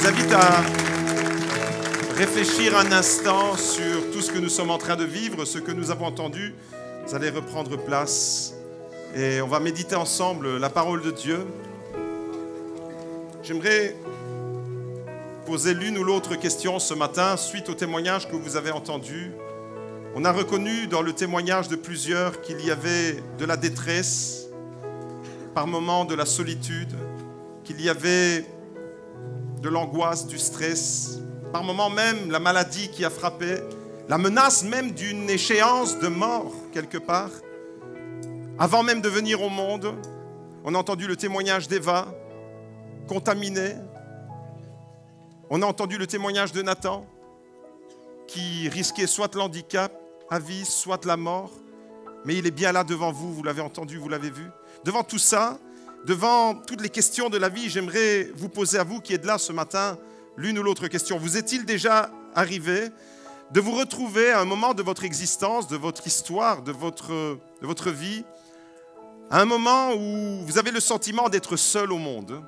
vous invite à réfléchir un instant sur tout ce que nous sommes en train de vivre, ce que nous avons entendu. Vous allez reprendre place et on va méditer ensemble la parole de Dieu. J'aimerais poser l'une ou l'autre question ce matin suite au témoignage que vous avez entendu. On a reconnu dans le témoignage de plusieurs qu'il y avait de la détresse, par moments de la solitude, qu'il y avait de l'angoisse, du stress, par moments même la maladie qui a frappé, la menace même d'une échéance de mort quelque part. Avant même de venir au monde, on a entendu le témoignage d'Eva, contaminée. On a entendu le témoignage de Nathan, qui risquait soit l'handicap à vie, soit la mort. Mais il est bien là devant vous, vous l'avez entendu, vous l'avez vu. Devant tout ça, devant toutes les questions de la vie, j'aimerais vous poser à vous qui êtes là ce matin l'une ou l'autre question. Vous est-il déjà arrivé de vous retrouver à un moment de votre existence, de votre histoire, de votre vie, à un moment où vous avez le sentiment d'être seul au monde?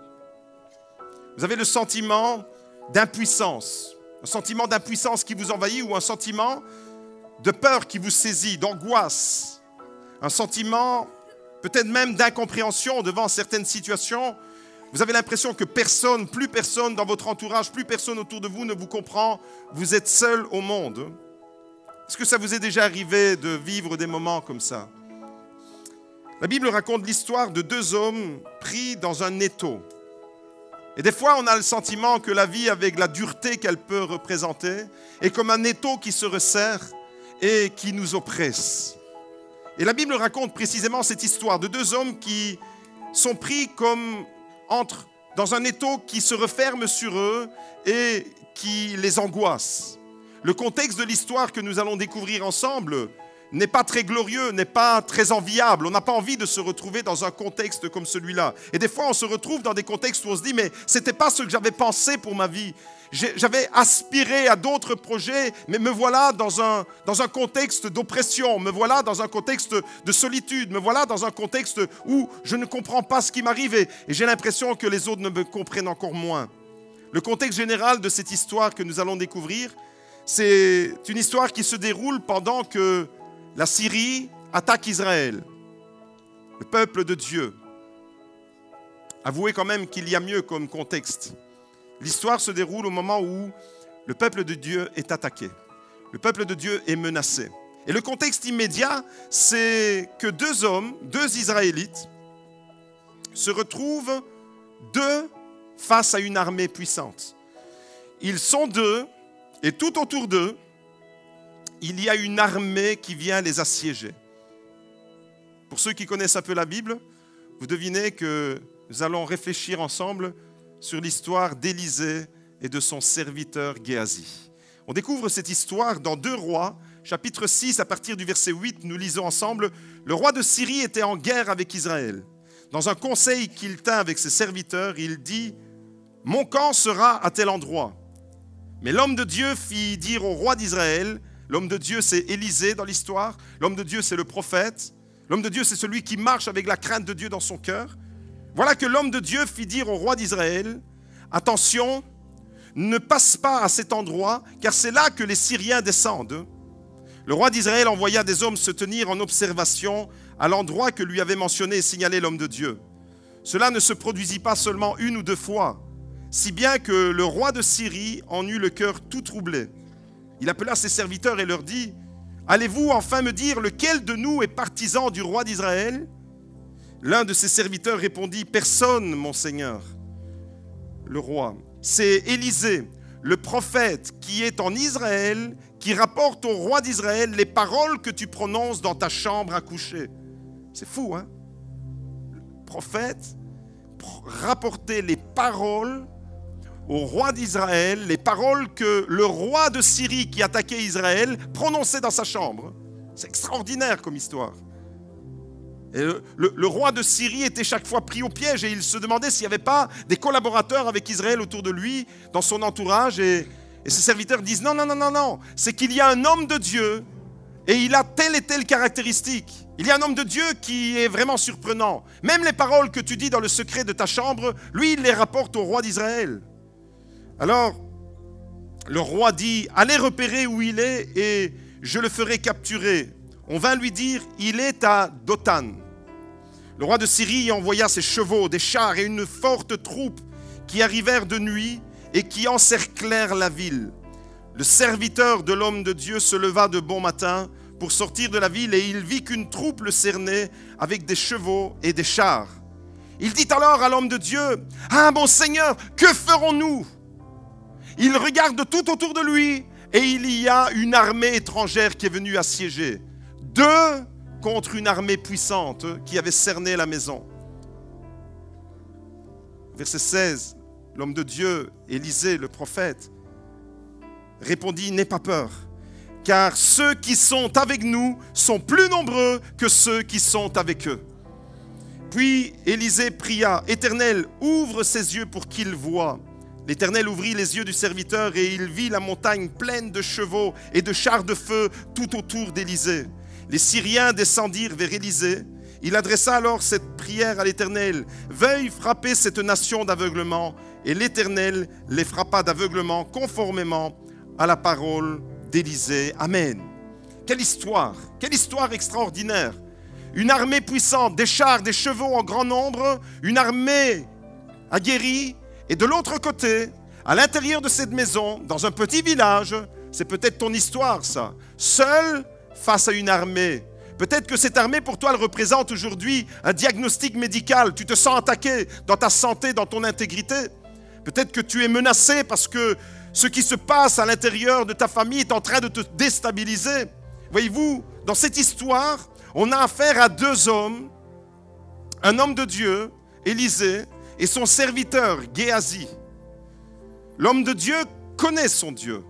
Vous avez le sentiment d'impuissance, un sentiment d'impuissance qui vous envahit ou un sentiment de peur qui vous saisit, d'angoisse, un sentiment peut-être même d'incompréhension devant certaines situations. Vous avez l'impression que personne, plus personne dans votre entourage, plus personne autour de vous ne vous comprend. Vous êtes seul au monde. Est-ce que ça vous est déjà arrivé de vivre des moments comme ça? La Bible raconte l'histoire de deux hommes pris dans un étau. Et des fois, on a le sentiment que la vie, avec la dureté qu'elle peut représenter, est comme un étau qui se resserre et qui nous oppresse. Et la Bible raconte précisément cette histoire de deux hommes qui sont pris comme dans un étau qui se referme sur eux et qui les angoisse. Le contexte de l'histoire que nous allons découvrir ensemble n'est pas très glorieux, n'est pas très enviable. On n'a pas envie de se retrouver dans un contexte comme celui-là. Et des fois, on se retrouve dans des contextes où on se dit « mais ce n'était pas ce que j'avais pensé pour ma vie. J'avais aspiré à d'autres projets, mais me voilà dans un contexte d'oppression, me voilà dans un contexte de solitude, me voilà dans un contexte où je ne comprends pas ce qui m'arrive et j'ai l'impression que les autres ne me comprennent encore moins. » Le contexte général de cette histoire que nous allons découvrir, c'est une histoire qui se déroule pendant que la Syrie attaque Israël, le peuple de Dieu. Avouez quand même qu'il y a mieux comme contexte. L'histoire se déroule au moment où le peuple de Dieu est attaqué. Le peuple de Dieu est menacé. Et le contexte immédiat, c'est que deux hommes, deux Israélites, se retrouvent deux face à une armée puissante. Ils sont deux, et tout autour d'eux, il y a une armée qui vient les assiéger. Pour ceux qui connaissent un peu la Bible, vous devinez que nous allons réfléchir ensemble sur l'histoire d'Élisée et de son serviteur Géasi. On découvre cette histoire dans 2 Rois, chapitre 6, à partir du verset 8, nous lisons ensemble. Le roi de Syrie était en guerre avec Israël. Dans un conseil qu'il tint avec ses serviteurs, il dit « Mon camp sera à tel endroit. » Mais l'homme de Dieu fit dire au roi d'Israël, l'homme de Dieu c'est Élisée dans l'histoire, l'homme de Dieu c'est le prophète, l'homme de Dieu c'est celui qui marche avec la crainte de Dieu dans son cœur. Voilà que l'homme de Dieu fit dire au roi d'Israël, « Attention, ne passe pas à cet endroit, car c'est là que les Syriens descendent. » Le roi d'Israël envoya des hommes se tenir en observation à l'endroit que lui avait mentionné et signalé l'homme de Dieu. Cela ne se produisit pas seulement 1 ou 2 fois, si bien que le roi de Syrie en eut le cœur tout troublé. Il appela ses serviteurs et leur dit, « Allez-vous enfin me dire lequel de nous est partisan du roi d'Israël ?» L'un de ses serviteurs répondit, « Personne, mon Seigneur, le roi. C'est Élisée, le prophète, qui est en Israël, qui rapporte au roi d'Israël les paroles que tu prononces dans ta chambre à coucher. » C'est fou, hein? Le prophète rapportait les paroles au roi d'Israël, les paroles que le roi de Syrie qui attaquait Israël prononçait dans sa chambre. C'est extraordinaire comme histoire. Et le roi de Syrie était chaque fois pris au piège et il se demandait s'il n'y avait pas des collaborateurs avec Israël autour de lui, dans son entourage. Et ses serviteurs disent non, c'est qu'il y a un homme de Dieu et il a telle et telle caractéristique. Il y a un homme de Dieu qui est vraiment surprenant. Même les paroles que tu dis dans le secret de ta chambre, lui, il les rapporte au roi d'Israël. Alors, le roi dit, allez repérer où il est et je le ferai capturer. On vint lui dire, il est à Dothan. Le roi de Syrie envoya ses chevaux, des chars et une forte troupe qui arrivèrent de nuit et qui encerclèrent la ville. Le serviteur de l'homme de Dieu se leva de bon matin pour sortir de la ville et il vit qu'une troupe le cernait avec des chevaux et des chars. Il dit alors à l'homme de Dieu, « Ah, mon Seigneur, que ferons-nous » Il regarde tout autour de lui et il y a une armée étrangère qui est venue assiéger. 2 contre une armée puissante qui avait cerné la maison. Verset 16, l'homme de Dieu, Élisée, le prophète, répondit, « N'aie pas peur, car ceux qui sont avec nous sont plus nombreux que ceux qui sont avec eux. » Puis Élisée pria, « Éternel, ouvre ses yeux pour qu'il voie. » L'Éternel ouvrit les yeux du serviteur et il vit la montagne pleine de chevaux et de chars de feu tout autour d'Élisée. Les Syriens descendirent vers Élisée. Il adressa alors cette prière à l'Éternel. « Veuille frapper cette nation d'aveuglement. » Et l'Éternel les frappa d'aveuglement conformément à la parole d'Élisée. Amen. Quelle histoire extraordinaire. Une armée puissante, des chars, des chevaux en grand nombre, une armée aguerrie. Et de l'autre côté, à l'intérieur de cette maison, dans un petit village, c'est peut-être ton histoire ça, seul face à une armée. Peut-être que cette armée pour toi, elle représente aujourd'hui un diagnostic médical. Tu te sens attaqué dans ta santé, dans ton intégrité. Peut-être que tu es menacé parce que ce qui se passe à l'intérieur de ta famille est en train de te déstabiliser. Voyez-vous, dans cette histoire, on a affaire à 2 hommes, un homme de Dieu, Élisée, et son serviteur, Géasi. L'homme de Dieu connaît son Dieu.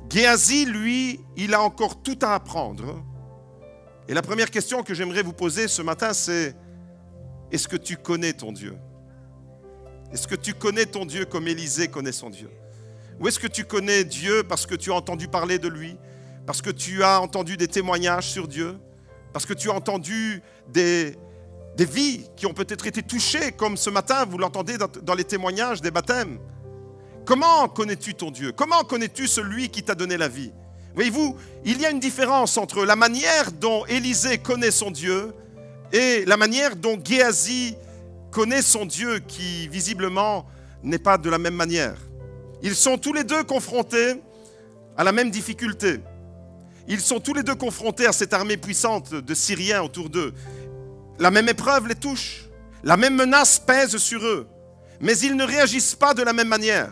Géasi, lui, il a encore tout à apprendre. Et la première question que j'aimerais vous poser ce matin, c'est, est-ce que tu connais ton Dieu? Est-ce que tu connais ton Dieu comme Élisée connaît son Dieu? Ou est-ce que tu connais Dieu parce que tu as entendu parler de lui, parce que tu as entendu des témoignages sur Dieu, parce que tu as entendu des vies qui ont peut-être été touchées, comme ce matin, vous l'entendez dans les témoignages des baptêmes. Comment connais-tu ton Dieu? Comment connais-tu celui qui t'a donné la vie? Voyez-vous, il y a une différence entre la manière dont Élisée connaît son Dieu et la manière dont Géasi connaît son Dieu, qui visiblement n'est pas de la même manière. Ils sont tous les deux confrontés à la même difficulté. Ils sont tous les deux confrontés à cette armée puissante de Syriens autour d'eux. La même épreuve les touche, la même menace pèse sur eux, mais ils ne réagissent pas de la même manière.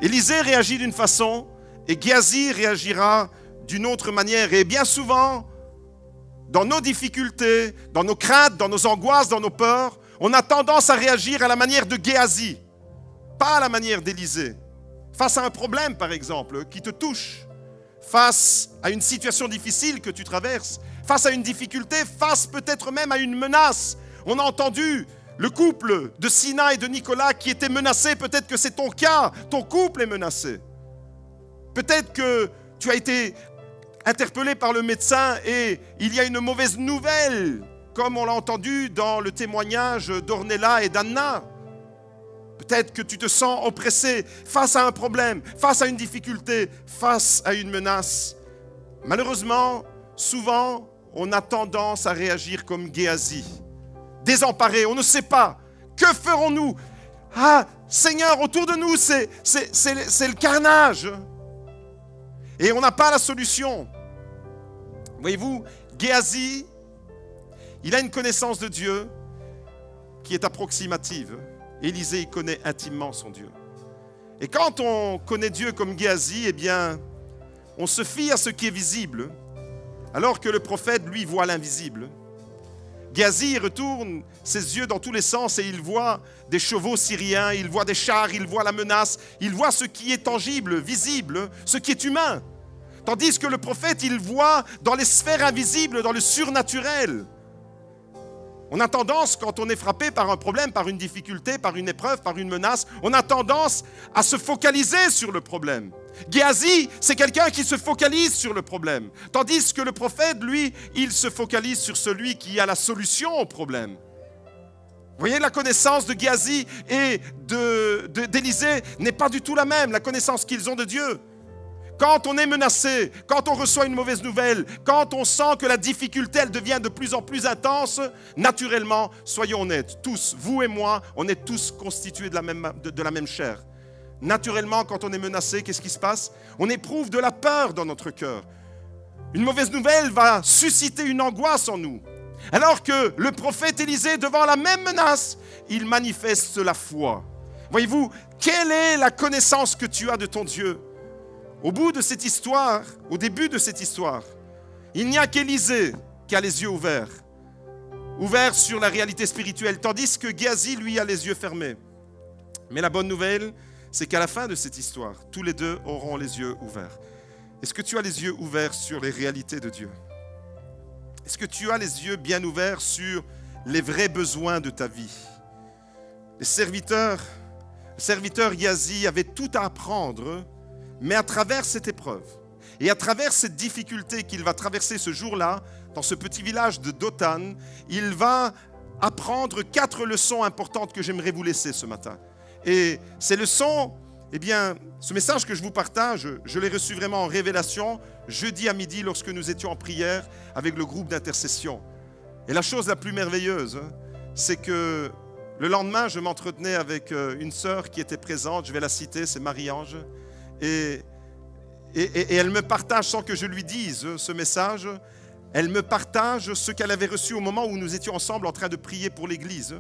Élisée réagit d'une façon et Géasi réagira d'une autre manière. Et bien souvent, dans nos difficultés, dans nos craintes, dans nos angoisses, dans nos peurs, on a tendance à réagir à la manière de Géasi, pas à la manière d'Élisée. Face à un problème, par exemple, qui te touche, face à une situation difficile que tu traverses, face à une difficulté, face peut-être même à une menace. On a entendu le couple de Sina et de Nicolas qui était menacé. Peut-être que c'est ton cas, ton couple est menacé. Peut-être que tu as été interpellé par le médecin et il y a une mauvaise nouvelle, comme on l'a entendu dans le témoignage d'Ornella et d'Anna. Peut-être que tu te sens oppressé face à un problème, face à une difficulté, face à une menace. Malheureusement, souvent, on a tendance à réagir comme Géasi, désemparé, on ne sait pas. Que ferons-nous? Ah, Seigneur, autour de nous, c'est le carnage. Et on n'a pas la solution. Voyez-vous, Géasi, il a une connaissance de Dieu qui est approximative. Élisée, il connaît intimement son Dieu. Et quand on connaît Dieu comme Géasi, eh bien, on se fie à ce qui est visible, alors que le prophète, lui, voit l'invisible. Géasi retourne ses yeux dans tous les sens et il voit des chevaux syriens, il voit des chars, il voit la menace, il voit ce qui est tangible, visible, ce qui est humain. Tandis que le prophète, il voit dans les sphères invisibles, dans le surnaturel. On a tendance, quand on est frappé par un problème, par une difficulté, par une épreuve, par une menace, on a tendance à se focaliser sur le problème. Géasi, c'est quelqu'un qui se focalise sur le problème. Tandis que le prophète, lui, il se focalise sur celui qui a la solution au problème. Vous voyez, la connaissance de Géasi et d'Élisée n'est pas du tout la même, la connaissance qu'ils ont de Dieu. Quand on est menacé, quand on reçoit une mauvaise nouvelle, quand on sent que la difficulté, elle devient de plus en plus intense, naturellement, soyons honnêtes, tous, vous et moi, on est tous constitués de la même chair. Naturellement, quand on est menacé, qu'est-ce qui se passe? On éprouve de la peur dans notre cœur. Une mauvaise nouvelle va susciter une angoisse en nous. Alors que le prophète Élisée, devant la même menace, il manifeste la foi. Voyez-vous, quelle est la connaissance que tu as de ton Dieu? Au bout de cette histoire, au début de cette histoire, il n'y a qu'Élisée qui a les yeux ouverts sur la réalité spirituelle, tandis que Géasi, lui, a les yeux fermés. Mais la bonne nouvelle, c'est qu'à la fin de cette histoire, tous les deux auront les yeux ouverts. Est-ce que tu as les yeux ouverts sur les réalités de Dieu? Est-ce que tu as les yeux bien ouverts sur les vrais besoins de ta vie? Le serviteur Géasi avait tout à apprendre, mais à travers cette épreuve et à travers cette difficulté qu'il va traverser ce jour-là, dans ce petit village de Dothan, il va apprendre 4 leçons importantes que j'aimerais vous laisser ce matin. Et ces leçons, eh bien, ce message que je vous partage, je l'ai reçu vraiment en révélation jeudi à midi lorsque nous étions en prière avec le groupe d'intercession. Et la chose la plus merveilleuse, c'est que le lendemain, je m'entretenais avec une sœur qui était présente, je vais la citer, c'est Marie-Ange. Et elle me partage, sans que je lui dise ce message, elle me partage ce qu'elle avait reçu au moment où nous étions ensemble en train de prier pour l'Église.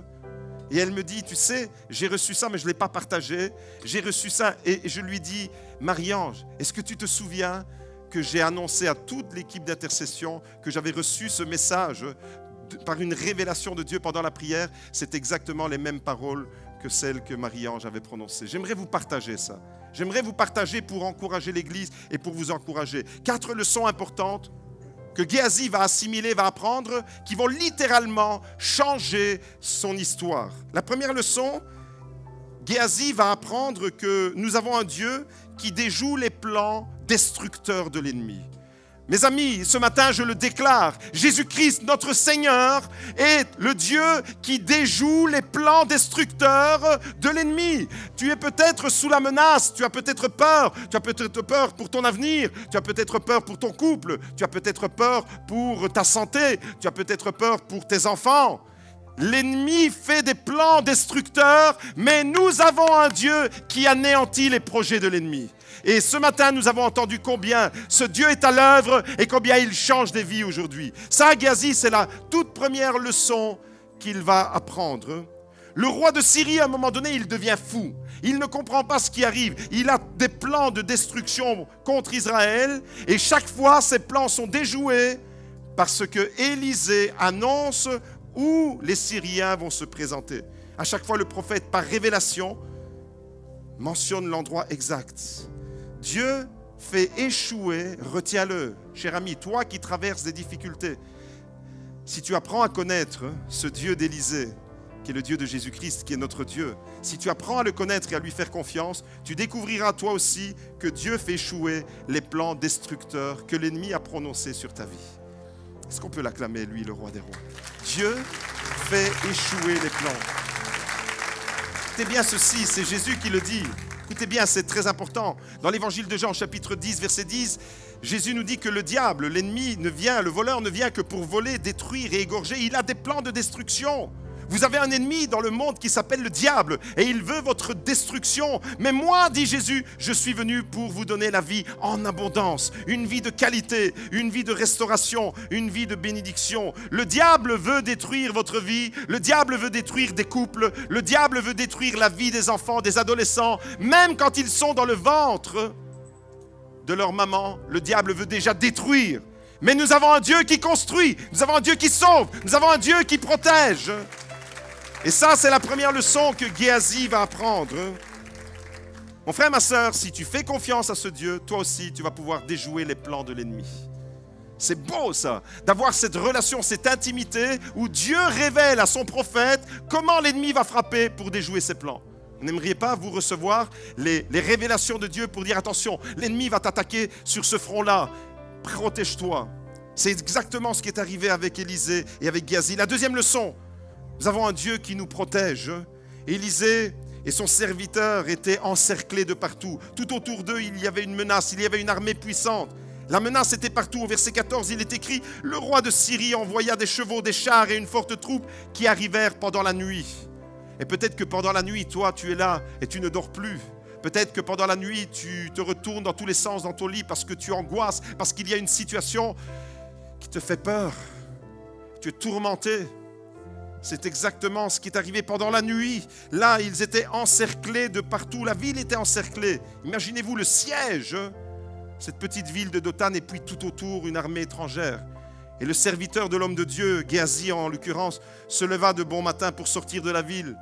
Et elle me dit, tu sais, j'ai reçu ça, mais je ne l'ai pas partagé. J'ai reçu ça et je lui dis, Marie-Ange, est-ce que tu te souviens que j'ai annoncé à toute l'équipe d'intercession que j'avais reçu ce message par une révélation de Dieu pendant la prière? C'est exactement les mêmes paroles que celles que Marie-Ange avait prononcées. J'aimerais vous partager ça. J'aimerais vous partager pour encourager l'Église et pour vous encourager. 4 leçons importantes que Géasi va assimiler, va apprendre, qui vont littéralement changer son histoire. La première leçon, Géasi va apprendre que nous avons un Dieu qui déjoue les plans destructeurs de l'ennemi. Mes amis, ce matin, je le déclare, Jésus-Christ, notre Seigneur, est le Dieu qui déjoue les plans destructeurs de l'ennemi. Tu es peut-être sous la menace, tu as peut-être peur pour ton avenir, tu as peut-être peur pour ton couple, tu as peut-être peur pour ta santé, tu as peut-être peur pour tes enfants. L'ennemi fait des plans destructeurs, mais nous avons un Dieu qui anéantit les projets de l'ennemi. Et ce matin, nous avons entendu combien ce Dieu est à l'œuvre et combien il change des vies aujourd'hui. Ça, Géasi, c'est la toute première leçon qu'il va apprendre. Le roi de Syrie, à un moment donné, il devient fou. Il ne comprend pas ce qui arrive. Il a des plans de destruction contre Israël et chaque fois, ces plans sont déjoués parce que Élisée annonce où les Syriens vont se présenter. À chaque fois, le prophète, par révélation, mentionne l'endroit exact. Dieu fait échouer, retiens-le, cher ami, toi qui traverses des difficultés. Si tu apprends à connaître ce Dieu d'Élisée, qui est le Dieu de Jésus-Christ, qui est notre Dieu, si tu apprends à le connaître et à lui faire confiance, tu découvriras toi aussi que Dieu fait échouer les plans destructeurs que l'ennemi a prononcés sur ta vie. Est-ce qu'on peut l'acclamer, lui, le roi des rois? Dieu fait échouer les plans. Écoutez bien ceci, c'est Jésus qui le dit. Écoutez bien, c'est très important. Dans l'évangile de Jean, chapitre 10, verset 10, Jésus nous dit que le diable, l'ennemi, le voleur ne vient que pour voler, détruire et égorger. Il a des plans de destruction. Vous avez un ennemi dans le monde qui s'appelle le diable et il veut votre destruction. Mais moi, dit Jésus, je suis venu pour vous donner la vie en abondance, une vie de qualité, une vie de restauration, une vie de bénédiction. Le diable veut détruire votre vie, le diable veut détruire des couples, le diable veut détruire la vie des enfants, des adolescents, même quand ils sont dans le ventre de leur maman, le diable veut déjà détruire. Mais nous avons un Dieu qui construit, nous avons un Dieu qui sauve, nous avons un Dieu qui protège. Et ça, c'est la première leçon que Géasi va apprendre. Mon frère, ma sœur, si tu fais confiance à ce Dieu, toi aussi, tu vas pouvoir déjouer les plans de l'ennemi. C'est beau ça, d'avoir cette relation, cette intimité où Dieu révèle à son prophète comment l'ennemi va frapper pour déjouer ses plans. Vous n'aimeriez pas vous recevoir les révélations de Dieu pour dire attention, l'ennemi va t'attaquer sur ce front-là, protège-toi. C'est exactement ce qui est arrivé avec Élisée et avec Géasi. La deuxième leçon Nous avons un Dieu qui nous protège. Élisée et son serviteur étaient encerclés de partout. Tout autour d'eux, il y avait une menace, il y avait une armée puissante. La menace était partout. Au verset 14, il est écrit « Le roi de Syrie envoya des chevaux, des chars et une forte troupe qui arrivèrent pendant la nuit. » Et peut-être que pendant la nuit, toi, tu es là et tu ne dors plus. Peut-être que pendant la nuit, tu te retournes dans tous les sens dans ton lit parce que tu angoisses, parce qu'il y a une situation qui te fait peur. Tu es tourmenté. C'est exactement ce qui est arrivé pendant la nuit. Là, ils étaient encerclés de partout. La ville était encerclée. Imaginez-vous le siège. Cette petite ville de Dothan et puis tout autour une armée étrangère. Et le serviteur de l'homme de Dieu, Géasi en l'occurrence, se leva de bon matin pour sortir de la ville.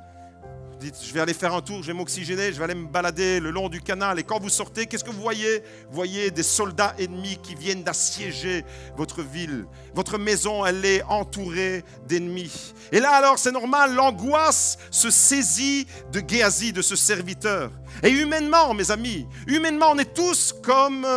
Dites, je vais aller faire un tour, je vais m'oxygéner, je vais aller me balader le long du canal. Et quand vous sortez, qu'est-ce que vous voyez? Vous voyez des soldats ennemis qui viennent d'assiéger votre ville. Votre maison, elle est entourée d'ennemis. Et là alors, c'est normal, l'angoisse se saisit de Géasi, de ce serviteur. Et humainement, mes amis, humainement, on est tous comme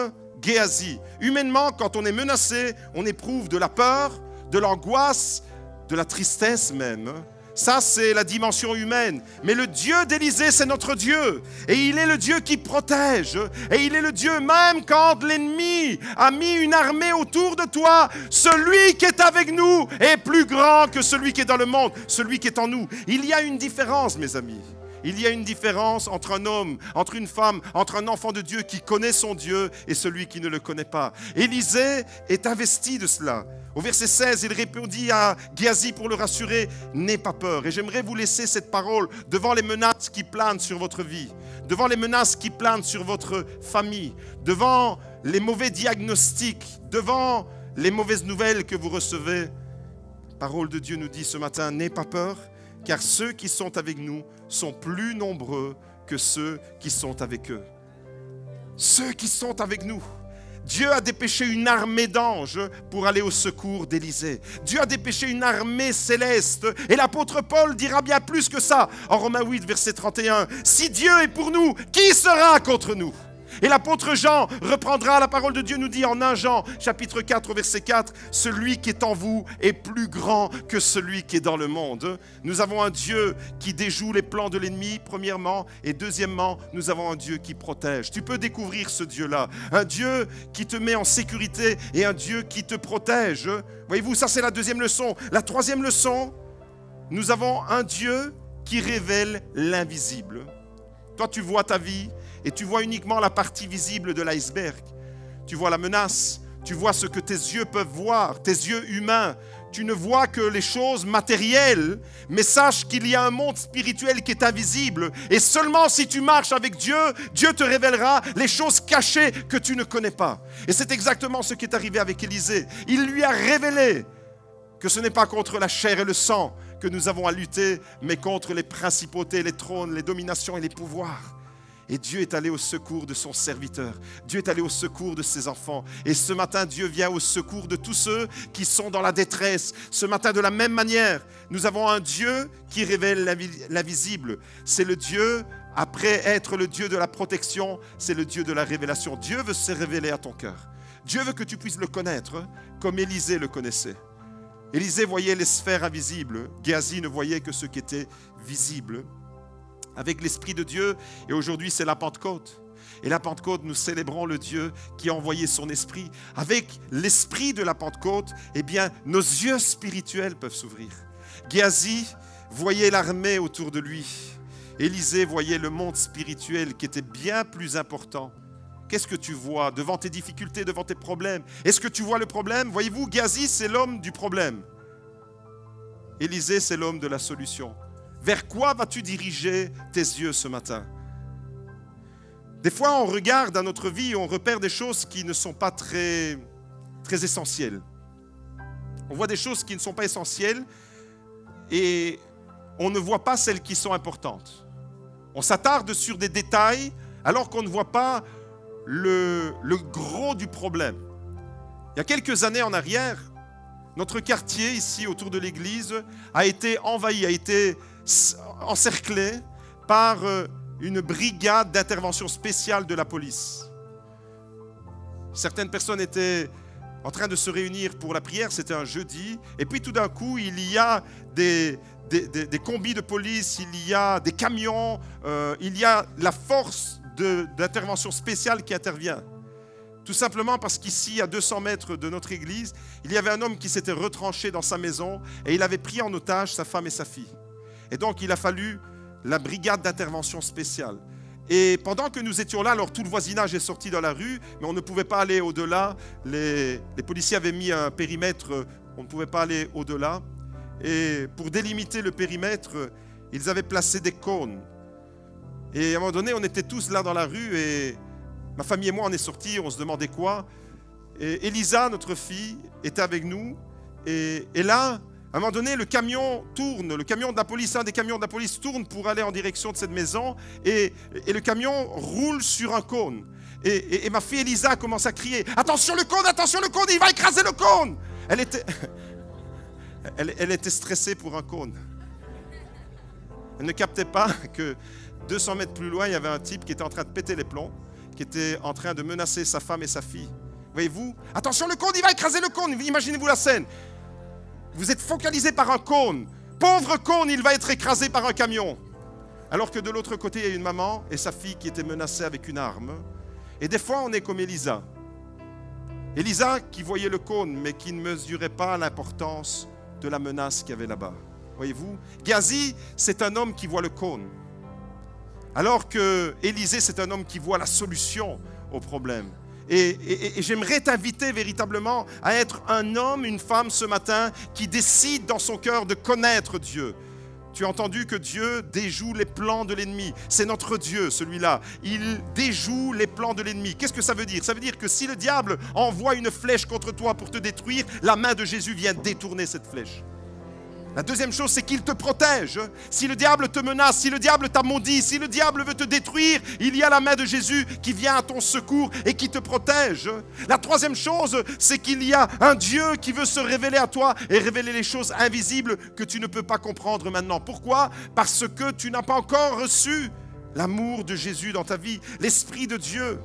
Géasi. Humainement, quand on est menacé, on éprouve de la peur, de l'angoisse, de la tristesse même. Ça, c'est la dimension humaine. Mais le Dieu d'Élisée, c'est notre Dieu. Et il est le Dieu qui protège. Et il est le Dieu, même quand l'ennemi a mis une armée autour de toi, celui qui est avec nous est plus grand que celui qui est dans le monde, celui qui est en nous. Il y a une différence, mes amis. Il y a une différence entre un homme, entre une femme, entre un enfant de Dieu qui connaît son Dieu et celui qui ne le connaît pas. Élisée est investi de cela. Au verset 16, il répondit à Géasi pour le rassurer, « N'aie pas peur. » Et j'aimerais vous laisser cette parole devant les menaces qui planent sur votre vie, devant les menaces qui planent sur votre famille, devant les mauvais diagnostics, devant les mauvaises nouvelles que vous recevez. La parole de Dieu nous dit ce matin, « N'aie pas peur, car ceux qui sont avec nous sont plus nombreux que ceux qui sont avec eux. » Ceux qui sont avec nous. Dieu a dépêché une armée d'anges pour aller au secours d'Élisée. Dieu a dépêché une armée céleste. Et l'apôtre Paul dira bien plus que ça. En Romains 8, verset 31, « Si Dieu est pour nous, qui sera contre nous ?» Et l'apôtre Jean reprendra la parole de Dieu, nous dit en 1 Jean, chapitre 4, verset 4, « Celui qui est en vous est plus grand que celui qui est dans le monde. » Nous avons un Dieu qui déjoue les plans de l'ennemi, premièrement, et deuxièmement, nous avons un Dieu qui protège. Tu peux découvrir ce Dieu-là, un Dieu qui te met en sécurité et un Dieu qui te protège. Voyez-vous, ça c'est la deuxième leçon. La troisième leçon, nous avons un Dieu qui révèle l'invisible. Toi, tu vois ta vie et tu vois uniquement la partie visible de l'iceberg. Tu vois la menace, tu vois ce que tes yeux peuvent voir, tes yeux humains. Tu ne vois que les choses matérielles, mais sache qu'il y a un monde spirituel qui est invisible. Et seulement si tu marches avec Dieu, Dieu te révélera les choses cachées que tu ne connais pas. Et c'est exactement ce qui est arrivé avec Élisée. Il lui a révélé que ce n'est pas contre la chair et le sang que nous avons à lutter, mais contre les principautés, les trônes, les dominations et les pouvoirs. Et Dieu est allé au secours de son serviteur. Dieu est allé au secours de ses enfants. Et ce matin, Dieu vient au secours de tous ceux qui sont dans la détresse. Ce matin, de la même manière, nous avons un Dieu qui révèle l'invisible. C'est le Dieu, après être le Dieu de la protection, c'est le Dieu de la révélation. Dieu veut se révéler à ton cœur. Dieu veut que tu puisses le connaître comme Élisée le connaissait. Élisée voyait les sphères invisibles. Géasi ne voyait que ce qui était visible. Avec l'Esprit de Dieu, et aujourd'hui c'est la Pentecôte. Et la Pentecôte, nous célébrons le Dieu qui a envoyé son Esprit. Avec l'Esprit de la Pentecôte, eh bien, nos yeux spirituels peuvent s'ouvrir. Géasi voyait l'armée autour de lui. Élisée voyait le monde spirituel qui était bien plus important. Qu'est-ce que tu vois devant tes difficultés, devant tes problèmes? Est-ce que tu vois le problème? Voyez-vous, Géasi, c'est l'homme du problème. Élisée, c'est l'homme de la solution. Vers quoi vas-tu diriger tes yeux ce matin? Des fois, on regarde dans notre vie et on repère des choses qui ne sont pas très essentielles. On voit des choses qui ne sont pas essentielles et on ne voit pas celles qui sont importantes. On s'attarde sur des détails alors qu'on ne voit pas le gros du problème. Il y a quelques années en arrière, notre quartier ici autour de l'église a été envahi, a été encerclé par une brigade d'intervention spéciale de la police. Certaines personnes étaient en train de se réunir pour la prière, c'était un jeudi, et puis tout d'un coup, il y a des combis de police, il y a des camions, il y a la force d'intervention spéciale qui intervient. Tout simplement parce qu'ici, à 200 mètres de notre église, il y avait un homme qui s'était retranché dans sa maison et il avait pris en otage sa femme et sa fille. Et donc, il a fallu la brigade d'intervention spéciale. Et pendant que nous étions là, alors tout le voisinage est sorti dans la rue, mais on ne pouvait pas aller au-delà. Les policiers avaient mis un périmètre, on ne pouvait pas aller au-delà. Et pour délimiter le périmètre, ils avaient placé des cônes. Et à un moment donné, on était tous là dans la rue et ma famille et moi, on est sortis, on se demandait quoi. Et Elisa, notre fille, était avec nous. Et là, à un moment donné, le camion tourne, le camion de la police, un des camions de la police tourne pour aller en direction de cette maison et le camion roule sur un cône. Et ma fille Elisa commence à crier « Attention le cône, il va écraser le cône !» Elle était stressée pour un cône. Elle ne captait pas que 200 mètres plus loin, il y avait un type qui était en train de péter les plombs, qui était en train de menacer sa femme et sa fille. Voyez-vous? Attention le cône, il va écraser le cône! Imaginez-vous la scène. Vous êtes focalisé par un cône. Pauvre cône, il va être écrasé par un camion. Alors que de l'autre côté, il y a une maman et sa fille qui étaient menacées avec une arme. Et des fois, on est comme Elisa. Elisa qui voyait le cône, mais qui ne mesurait pas l'importance de la menace qu'il y avait là-bas. Voyez-vous? Géasi, c'est un homme qui voit le cône. Alors que Élisée, c'est un homme qui voit la solution au problème. Et j'aimerais t'inviter véritablement à être un homme, une femme ce matin qui décide dans son cœur de connaître Dieu. Tu as entendu que Dieu déjoue les plans de l'ennemi. C'est notre Dieu, celui-là. Il déjoue les plans de l'ennemi. Qu'est-ce que ça veut dire? Ça veut dire que si le diable envoie une flèche contre toi pour te détruire, la main de Jésus vient détourner cette flèche. La deuxième chose, c'est qu'il te protège. Si le diable te menace, si le diable t'a maudit, si le diable veut te détruire, il y a la main de Jésus qui vient à ton secours et qui te protège. La troisième chose, c'est qu'il y a un Dieu qui veut se révéler à toi et révéler les choses invisibles que tu ne peux pas comprendre maintenant. Pourquoi? Parce que tu n'as pas encore reçu l'amour de Jésus dans ta vie, l'Esprit de Dieu.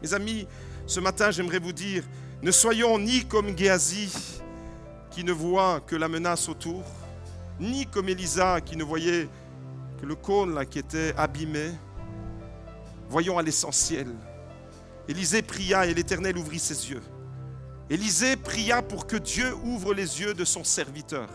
Mes amis, ce matin, j'aimerais vous dire, ne soyons ni comme Géasi, qui ne voit que la menace autour, ni comme Élisa qui ne voyait que le cône là, qui était abîmé. Voyons à l'essentiel. Élisée pria et l'Éternel ouvrit ses yeux. Élisée pria pour que Dieu ouvre les yeux de son serviteur.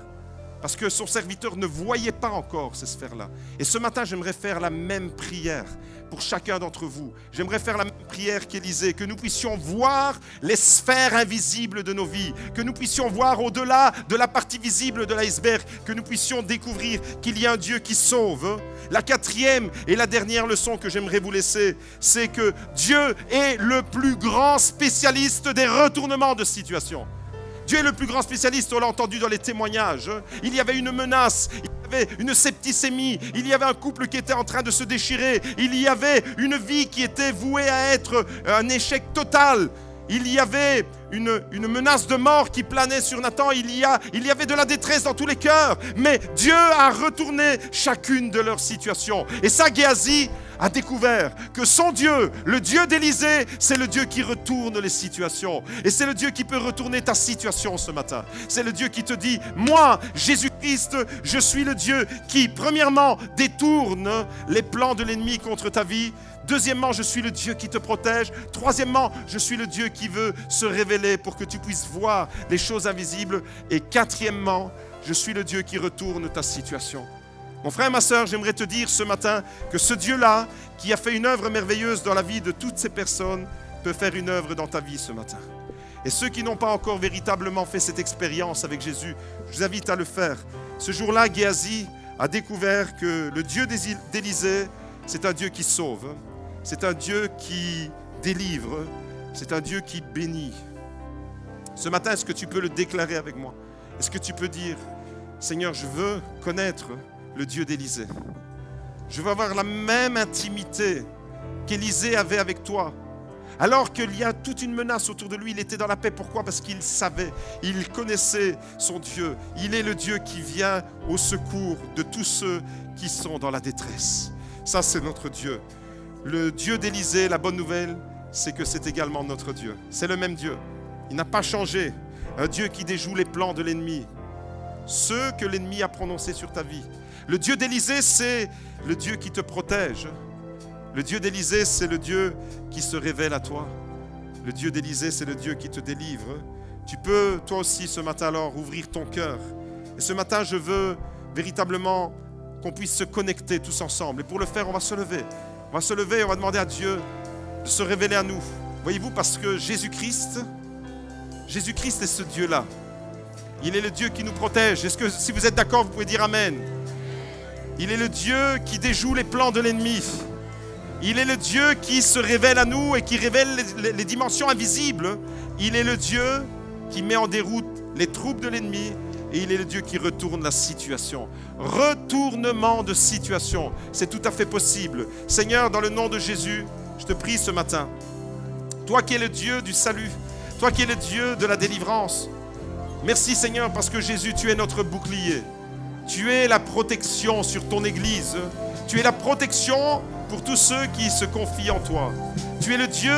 Parce que son serviteur ne voyait pas encore ces sphères-là. Et ce matin, j'aimerais faire la même prière pour chacun d'entre vous. J'aimerais faire la même prière qu'Élisée, que nous puissions voir les sphères invisibles de nos vies, que nous puissions voir au-delà de la partie visible de l'iceberg, que nous puissions découvrir qu'il y a un Dieu qui sauve. La quatrième et la dernière leçon que j'aimerais vous laisser, c'est que Dieu est le plus grand spécialiste des retournements de situation. Dieu est le plus grand spécialiste, on l'a entendu dans les témoignages. Il y avait une menace, il y avait une septicémie, il y avait un couple qui était en train de se déchirer, il y avait une vie qui était vouée à être un échec total. Il y avait une menace de mort qui planait sur Nathan, il y avait de la détresse dans tous les cœurs. Mais Dieu a retourné chacune de leurs situations. Et ça, Géasi a découvert que son Dieu, le Dieu d'Élisée, c'est le Dieu qui retourne les situations. Et c'est le Dieu qui peut retourner ta situation ce matin. C'est le Dieu qui te dit, moi, Jésus-Christ, je suis le Dieu qui, premièrement, détourne les plans de l'ennemi contre ta vie. Deuxièmement, je suis le Dieu qui te protège. Troisièmement, je suis le Dieu qui veut se révéler pour que tu puisses voir les choses invisibles. Et quatrièmement, je suis le Dieu qui retourne ta situation. Mon frère, ma sœur, j'aimerais te dire ce matin que ce Dieu-là, qui a fait une œuvre merveilleuse dans la vie de toutes ces personnes, peut faire une œuvre dans ta vie ce matin. Et ceux qui n'ont pas encore véritablement fait cette expérience avec Jésus, je vous invite à le faire. Ce jour-là, Géasi a découvert que le Dieu d'Élisée, c'est un Dieu qui sauve. C'est un Dieu qui délivre. C'est un Dieu qui bénit. Ce matin, est-ce que tu peux le déclarer avec moi? Est-ce que tu peux dire, Seigneur, je veux connaître le Dieu d'Élisée. Je veux avoir la même intimité qu'Élisée avait avec toi. Alors qu'il y a toute une menace autour de lui, il était dans la paix. Pourquoi? Parce qu'il savait, il connaissait son Dieu. Il est le Dieu qui vient au secours de tous ceux qui sont dans la détresse. Ça, c'est notre Dieu. Le Dieu d'Élisée, la bonne nouvelle, c'est que c'est également notre Dieu. C'est le même Dieu. Il n'a pas changé. Un Dieu qui déjoue les plans de l'ennemi. Ceux que l'ennemi a prononcés sur ta vie. Le Dieu d'Élisée, c'est le Dieu qui te protège. Le Dieu d'Élisée, c'est le Dieu qui se révèle à toi. Le Dieu d'Élisée, c'est le Dieu qui te délivre. Tu peux, toi aussi, ce matin, alors, ouvrir ton cœur. Et ce matin, je veux véritablement qu'on puisse se connecter tous ensemble. Et pour le faire, on va se lever. On va se lever et on va demander à Dieu de se révéler à nous. Voyez-vous, parce que Jésus-Christ est ce Dieu-là. Il est le Dieu qui nous protège. Est-ce que, si vous êtes d'accord, vous pouvez dire Amen. Il est le Dieu qui déjoue les plans de l'ennemi. Il est le Dieu qui se révèle à nous et qui révèle les dimensions invisibles. Il est le Dieu qui met en déroute les troupes de l'ennemi et il est le Dieu qui retourne la situation. Retournement de situation, c'est tout à fait possible. Seigneur, dans le nom de Jésus, je te prie ce matin, toi qui es le Dieu du salut, toi qui es le Dieu de la délivrance, merci Seigneur parce que Jésus, tu es notre bouclier. Tu es la protection sur ton Église. Tu es la protection pour tous ceux qui se confient en toi. Tu es le Dieu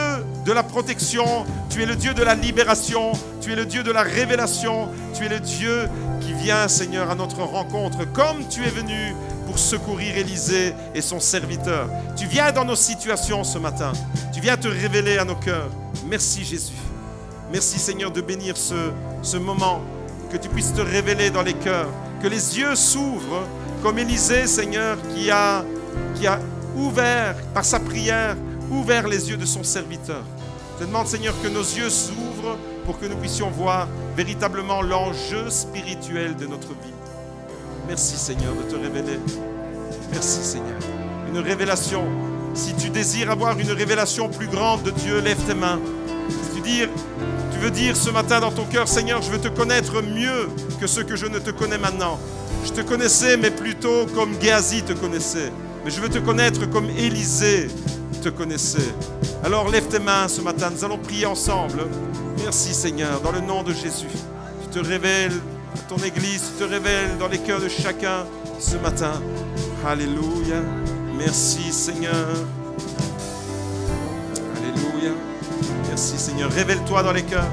de la protection, tu es le Dieu de la libération, tu es le Dieu de la révélation, tu es le Dieu qui vient, Seigneur, à notre rencontre, comme tu es venu pour secourir Élisée et son serviteur. Tu viens dans nos situations ce matin, tu viens te révéler à nos cœurs. Merci Jésus. Merci Seigneur de bénir ce moment, que tu puisses te révéler dans les cœurs, que les yeux s'ouvrent comme Élisée, Seigneur, qui a ouvert par sa prière, ouvert les yeux de son serviteur. Je te demande, Seigneur, que nos yeux s'ouvrent pour que nous puissions voir véritablement l'enjeu spirituel de notre vie. Merci, Seigneur, de te révéler. Merci, Seigneur. Une révélation. Si tu désires avoir une révélation plus grande de Dieu, lève tes mains. Si tu veux dire ce matin dans ton cœur, Seigneur, je veux te connaître mieux que ce que je ne te connais maintenant. Je te connaissais, mais plutôt comme Géasi te connaissait. Mais je veux te connaître comme Élisée te connaissait. Alors lève tes mains ce matin, nous allons prier ensemble. Merci Seigneur, dans le nom de Jésus. Tu te révèles à ton Église, tu te révèles dans les cœurs de chacun ce matin. Alléluia. Merci Seigneur. Alléluia. Merci Seigneur. Révèle-toi dans les cœurs.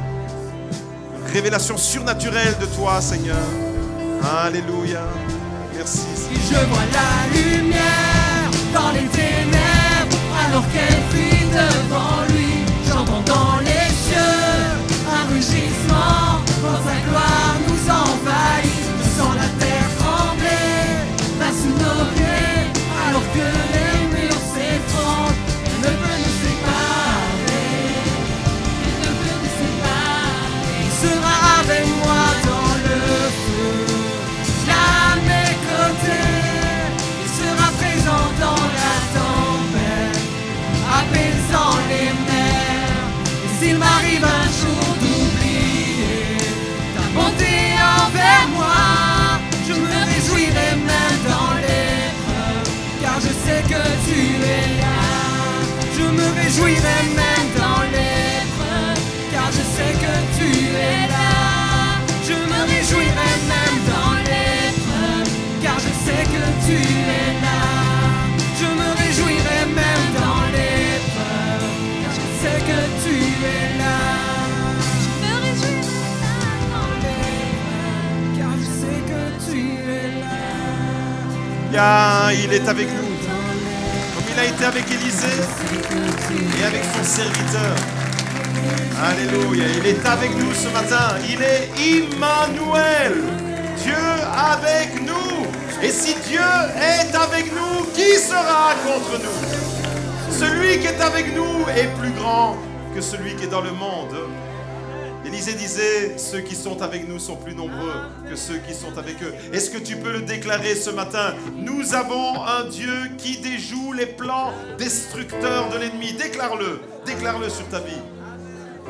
Une révélation surnaturelle de toi Seigneur. Alléluia. Merci. Si je vois la lumière dans les ténèbres, alors qu'elle fuit devant lui, j'entends dans les cieux un rugissement, quand sa gloire nous envahit. Je sens la terre trembler, là sous nos pieds, alors que les murs s'effondrent. Il ne peut nous séparer, il ne peut nous séparer. Il sera avec moi dans le feu, à mes côtés. Il sera présent dans la tempête, apaisant les mers. Et s'il m'arrive un jour d'oublier ta bonté envers moi, je me réjouirai même dans l'épreuve, car je sais que tu es là. Je me réjouirai même dans l'épreuve, car je sais que tu es là. Je me réjouirai même dans l'épreuve, car je sais que tu es là. Je me réjouirai même dans l'épreuve, car je sais que tu es là. Je me réjouirai même dans l'épreuve, car je sais que tu es là. Il est avec nous, comme il a été avec Élisée et avec son serviteur. Alléluia, il est avec nous ce matin. Il est Immanuel, Dieu avec nous. Et si Dieu est avec nous, qui sera contre nous? Celui qui est avec nous est plus grand que celui qui est dans le monde. Élisée disait, ceux qui sont avec nous sont plus nombreux que ceux qui sont avec eux. Est-ce que tu peux le déclarer ce matin? Nous avons un Dieu qui déjoue les plans destructeurs de l'ennemi. Déclare-le, déclare-le sur ta vie.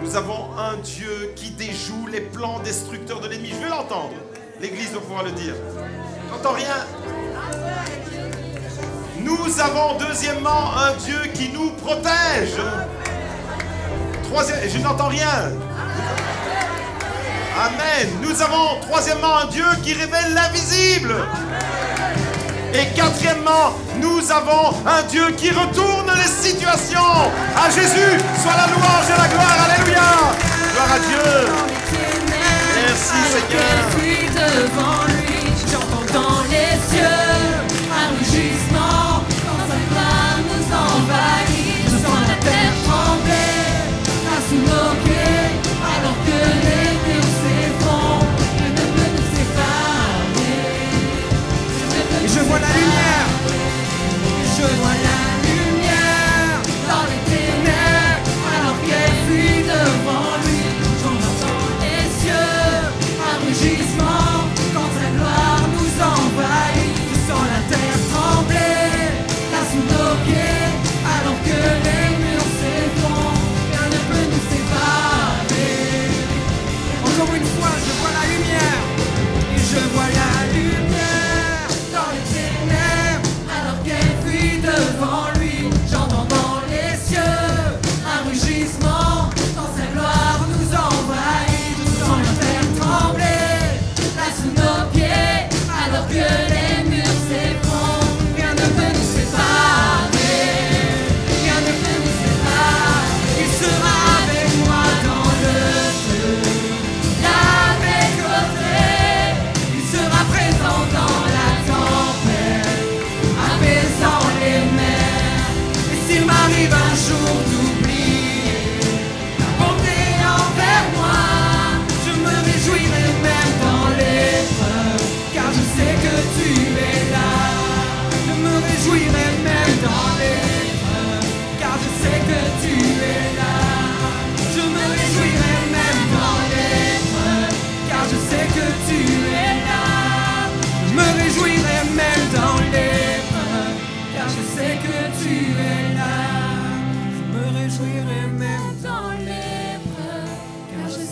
Nous avons un Dieu qui déjoue les plans destructeurs de l'ennemi. Je veux l'entendre. L'Église doit pouvoir le dire. J'entends rien. Nous avons deuxièmement un Dieu qui nous protège. Troisième, je n'entends rien. Amen. Nous avons troisièmement un Dieu qui révèle l'invisible. Et quatrièmement, nous avons un Dieu qui retourne les situations. À Jésus soit la louange et la gloire. Alléluia. Gloire à Dieu.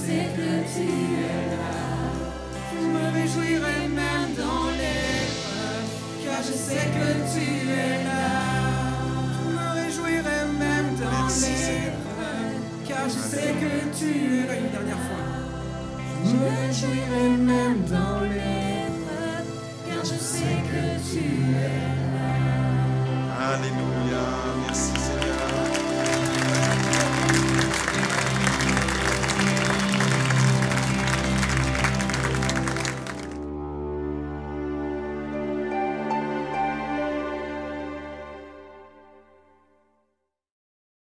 sais que tu es là. Je me réjouirai même dans l'épreuve, car je sais que tu es là. Je me réjouirai même dans l'épreuve, car je sais que tu es là. Une dernière fois. Je me réjouirai même dans l'épreuve, car je sais que tu es là. Alléluia. Merci Seigneur.